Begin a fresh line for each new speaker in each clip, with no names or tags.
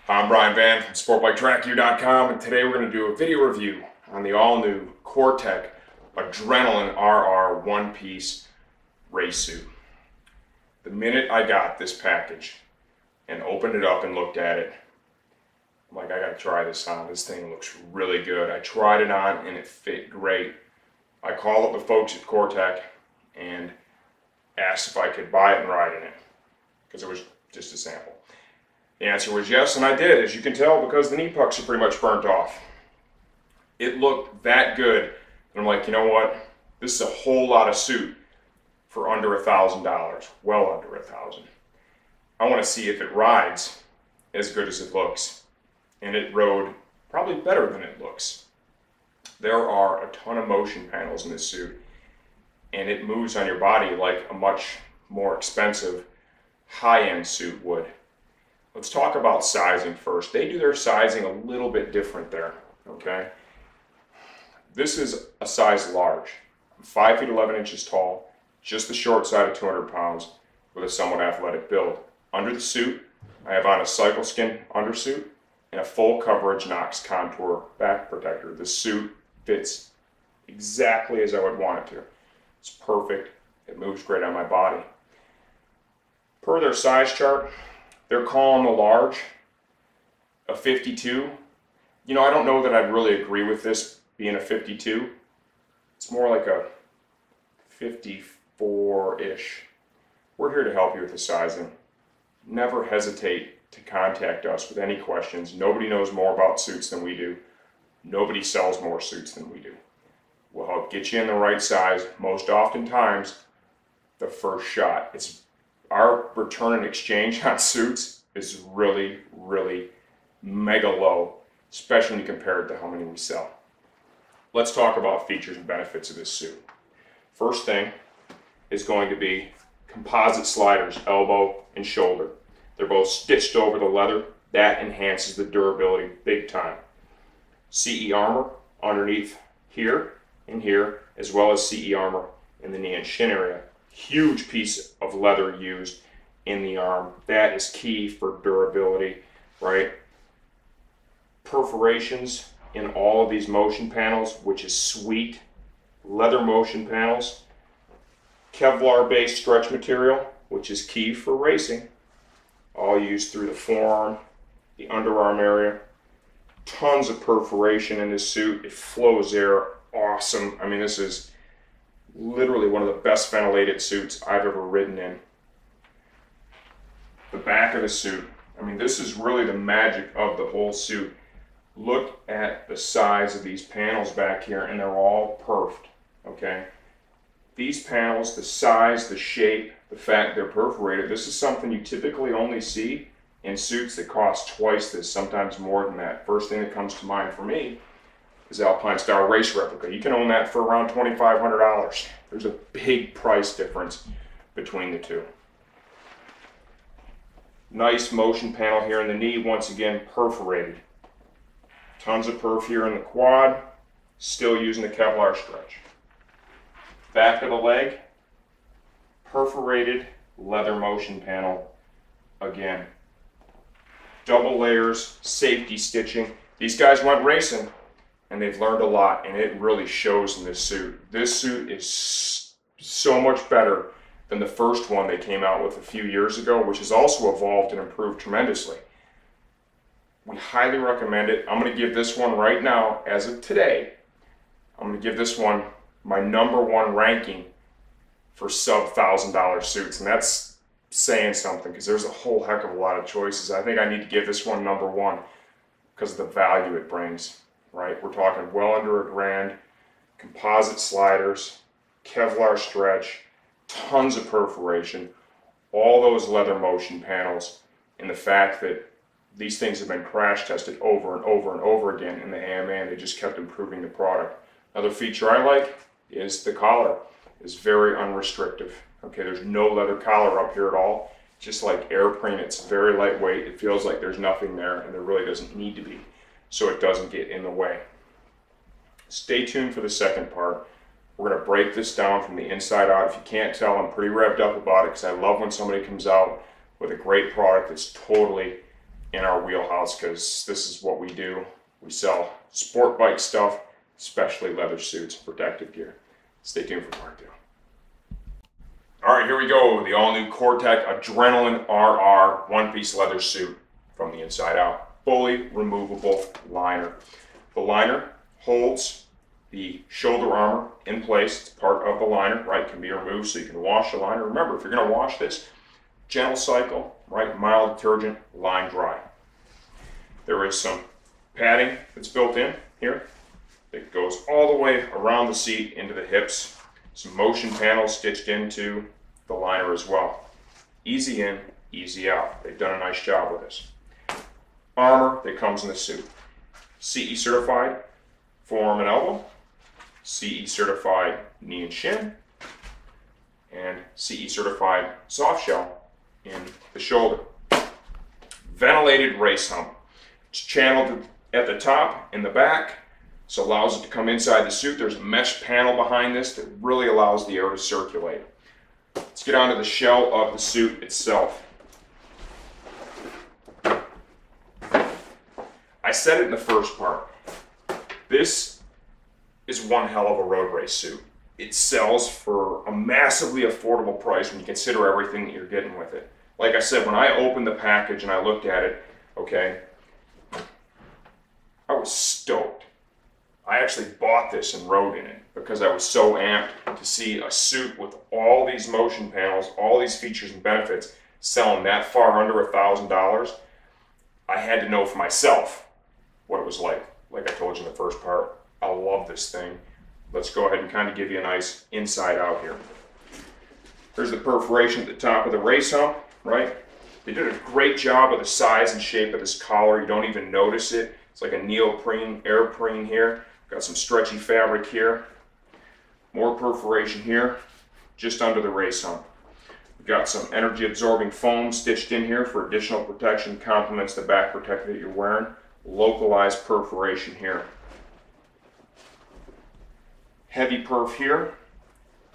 I'm Brian Van from SportBikeTrackU.com, and today we're going to do a video review on the all-new Cortech Adrenaline RR one-piece race suit. The minute I got this package and opened it up and looked at it, I'm like, I got to try this on. This thing looks really good. I tried it on and it fit great. I called up the folks at Cortech and asked if I could buy it and ride in it, because it was just a sample. The answer was yes, and I did, as you can tell, because the knee pucks are pretty much burnt off. It looked that good, and I'm like, you know what? This is a whole lot of suit for under $1,000, well under $1,000. I want to see if it rides as good as it looks, and it rode probably better than it looks. There are a ton of motion panels in this suit, and it moves on your body like a much more expensive high-end suit would. Let's talk about sizing first. They do their sizing a little bit different there, okay? This is a size large. I'm 5 feet 11 inches tall, just the short side of 200 pounds, with a somewhat athletic build. Under the suit, I have on a cycle skin undersuit and a full coverage Knox contour back protector. The suit fits exactly as I would want it to. It's perfect. It moves great on my body. Per their size chart, they're calling the large a 52. You know, I don't know that I'd really agree with this being a 52. It's more like a 54-ish. We're here to help you with the sizing. Never hesitate to contact us with any questions. Nobody knows more about suits than we do. Nobody sells more suits than we do. We'll help get you in the right size, most oftentimes the first shot. It's our return and exchange on suits is really, really mega low, especially when you compare it to how many we sell. Let's talk about features and benefits of this suit. First thing is going to be composite sliders, elbow and shoulder. They're both stitched over the leather. That enhances the durability big time. CE armor underneath here and here, as well as CE armor in the knee and shin area. Huge piece of leather used in the arm. That is key for durability, right? Perforations in all of these motion panels, which is sweet. Leather motion panels. Kevlar-based stretch material, which is key for racing. All used through the forearm, the underarm area. Tons of perforation in this suit. It flows air awesome. I mean, this is literally one of the best ventilated suits I've ever ridden in. The back of the suit, I mean, this is really the magic of the whole suit. Look at the size of these panels back here, and they're all perfed, okay? These panels, the size, the shape, the fact they're perforated, this is something you typically only see in suits that cost twice this, sometimes more than that. First thing that comes to mind for me is Alpine Star Race Replica. You can own that for around $2,500. There's a big price difference between the two. Nice motion panel here in the knee, once again perforated. Tons of perf here in the quad, still using the Kevlar stretch. Back of the leg, perforated leather motion panel again. Double layers, safety stitching. These guys went racing, and they've learned a lot, and it really shows in this suit. This suit is so much better than the first one they came out with a few years ago, which has also evolved and improved tremendously. We highly recommend it. I'm going to give this one right now, as of today, I'm going to give this one my #1 ranking for sub $1,000 suits, and that's saying something, because there's a whole heck of a lot of choices. I think I need to give this one #1 because of the value it brings. Right, we're talking well under $1,000, composite sliders, Kevlar stretch, tons of perforation, all those leather motion panels, and the fact that these things have been crash tested over and over and over again in the AMA, and they just kept improving the product. Another feature I like is the collar is very unrestrictive. Okay, there's no leather collar up here at all. Just like airplane, it's very lightweight. It feels like there's nothing there, and there really doesn't need to be, so it doesn't get in the way. Stay tuned for the second part. We're going to break this down from the inside out. If you can't tell, I'm pretty revved up about it because I love when somebody comes out with a great product that's totally in our wheelhouse because this is what we do. We sell sport bike stuff, especially leather suits, protective gear. Stay tuned for part 2. All right, here we go. The all-new Cortech Adrenaline RR one-piece leather suit from the inside out. Fully removable liner. The liner holds the shoulder armor in place. It's part of the liner, right? It can be removed so you can wash the liner. Remember, if you're going to wash this, gentle cycle, right? Mild detergent, line dry. There is some padding that's built in here that goes all the way around the seat into the hips. Some motion panels stitched into the liner as well. Easy in, easy out. They've done a nice job with this. Armor that comes in the suit. CE certified forearm and elbow, CE certified knee and shin, and CE certified soft shell in the shoulder. Ventilated race hump. It's channeled at the top and the back, so allows it to come inside the suit. There's a mesh panel behind this that really allows the air to circulate. Let's get onto the shell of the suit itself. I said it in the first part. This is one hell of a road race suit. It sells for a massively affordable price when you consider everything that you're getting with it. Like I said, when I opened the package and I looked at it, okay, I was stoked. I actually bought this and rode in it because I was so amped to see a suit with all these motion panels, all these features and benefits selling that far under $1,000. I had to know for myself what it was like. Like I told you in the first part, I love this thing. Let's go ahead and kind of give you a nice inside out here. Here's the perforation at the top of the race hump, right? They did a great job of the size and shape of this collar. You don't even notice it. It's like a neoprene, airprene here. Got some stretchy fabric here. More perforation here, just under the race hump. We've got some energy absorbing foam stitched in here for additional protection, complements the back protector that you're wearing. Localized perforation here. Heavy perf here.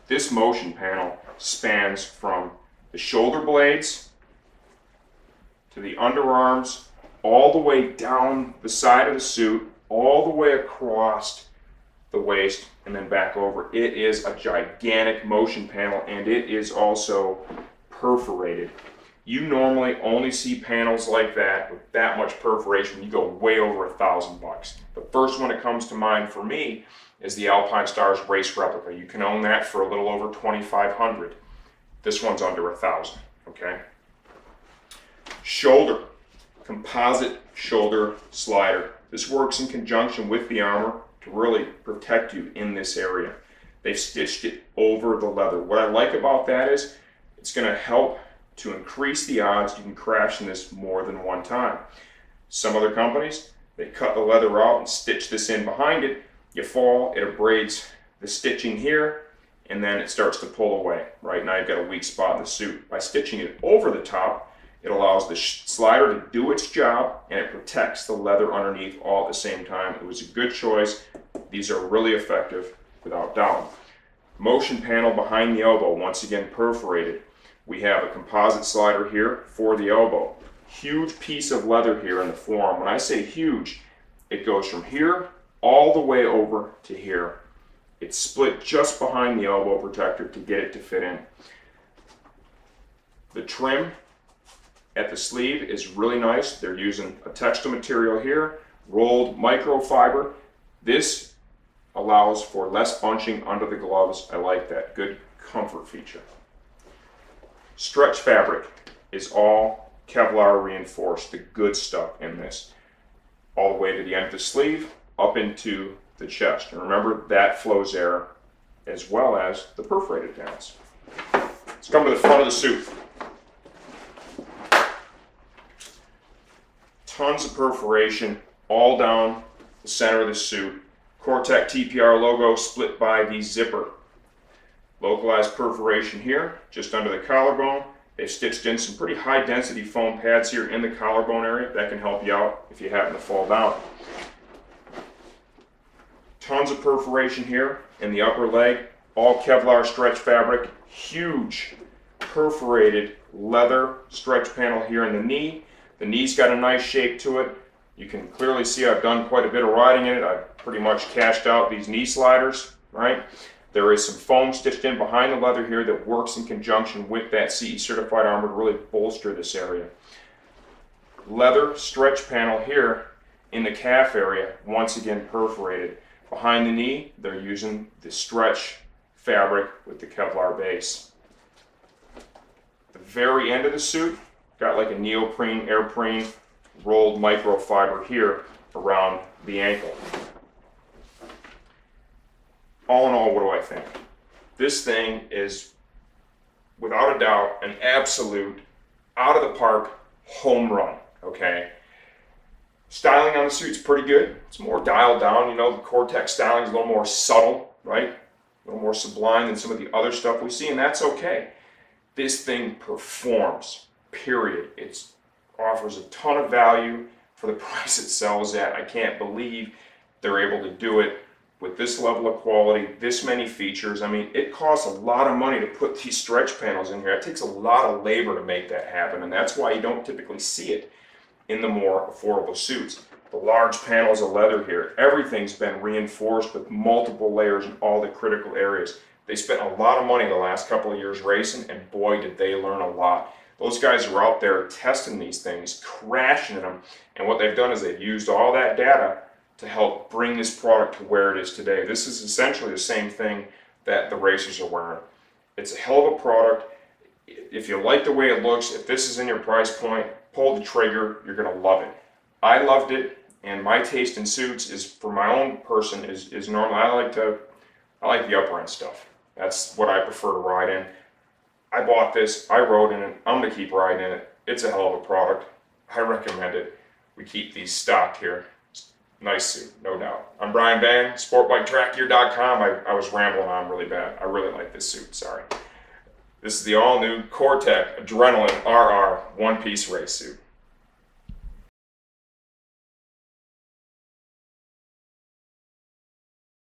This motion panel spans from the shoulder blades to the underarms, all the way down the side of the suit, all the way across the waist, and then back over. It is a gigantic motion panel, and it is also perforated. You normally only see panels like that with that much perforation. You go way over $1,000. The first one that comes to mind for me is the Alpine Stars race replica. You can own that for a little over $2,500. This one's under $1,000. Okay. Shoulder, composite shoulder slider. This works in conjunction with the armor to really protect you in this area. They've stitched it over the leather. What I like about that is it's going to help to increase the odds you can crash in this more than one time. Some other companies, they cut the leather out and stitch this in behind it. You fall, it abrades the stitching here, and then it starts to pull away. Right now you've got a weak spot in the suit. By stitching it over the top, it allows the slider to do its job, and it protects the leather underneath all at the same time. It was a good choice. These are really effective, without doubt. Motion panel behind the elbow, once again perforated. We have a composite slider here for the elbow. Huge piece of leather here in the forearm. When I say huge, it goes from here all the way over to here. It's split just behind the elbow protector to get it to fit in. The trim at the sleeve is really nice. They're using a textile material here, rolled microfiber. This allows for less bunching under the gloves. I like that. Good comfort feature. Stretch fabric is all Kevlar reinforced, the good stuff in this. All the way to the end of the sleeve, up into the chest. And remember, that flows air as well as the perforated panels. Let's come to the front of the suit. Tons of perforation all down the center of the suit. Cortech TPR logo split by the zipper. Localized perforation here, just under the collarbone. They've stitched in some pretty high density foam pads here in the collarbone area. That can help you out if you happen to fall down. Tons of perforation here in the upper leg. All Kevlar stretch fabric. Huge perforated leather stretch panel here in the knee. The knee's got a nice shape to it. You can clearly see I've done quite a bit of riding in it. I've pretty much cashed out these knee sliders, right? There is some foam stitched in behind the leather here that works in conjunction with that CE certified armor to really bolster this area. Leather stretch panel here in the calf area, once again perforated. Behind the knee, they're using the stretch fabric with the Kevlar base. The very end of the suit, got like a neoprene, airprene, rolled microfiber here around the ankle. All in all, what do I think? This thing is, without a doubt, an absolute out of the park home run, okay? Styling on the suit's pretty good. It's more dialed down, you know, the Cortech styling is a little more subtle, right? A little more sublime than some of the other stuff we see, and that's okay. This thing performs, period. It offers a ton of value for the price it sells at. I can't believe they're able to do it with this level of quality, this many features. I mean, it costs a lot of money to put these stretch panels in here. It takes a lot of labor to make that happen, and that's why you don't typically see it in the more affordable suits. The large panels of leather here, everything's been reinforced with multiple layers in all the critical areas. They spent a lot of money the last couple of years racing, and boy did they learn a lot. Those guys are out there testing these things, crashing in them, and what they've done is they've used all that data to help bring this product to where it is today. This is essentially the same thing that the racers are wearing. It's a hell of a product. If you like the way it looks, if this is in your price point, pull the trigger, you're gonna love it. I loved it, and my taste in suits is, for my own person, is normal. I like the upper end stuff. That's what I prefer to ride in. I bought this, I rode in it, I'm gonna keep riding in it. It's a hell of a product. I recommend it. We keep these stocked here. Nice suit, no doubt. I'm Brian Van, sportbiketrackgear.com. I was rambling on really bad. I really like this suit, sorry. This is the all-new Cortech Adrenaline RR one-piece race suit.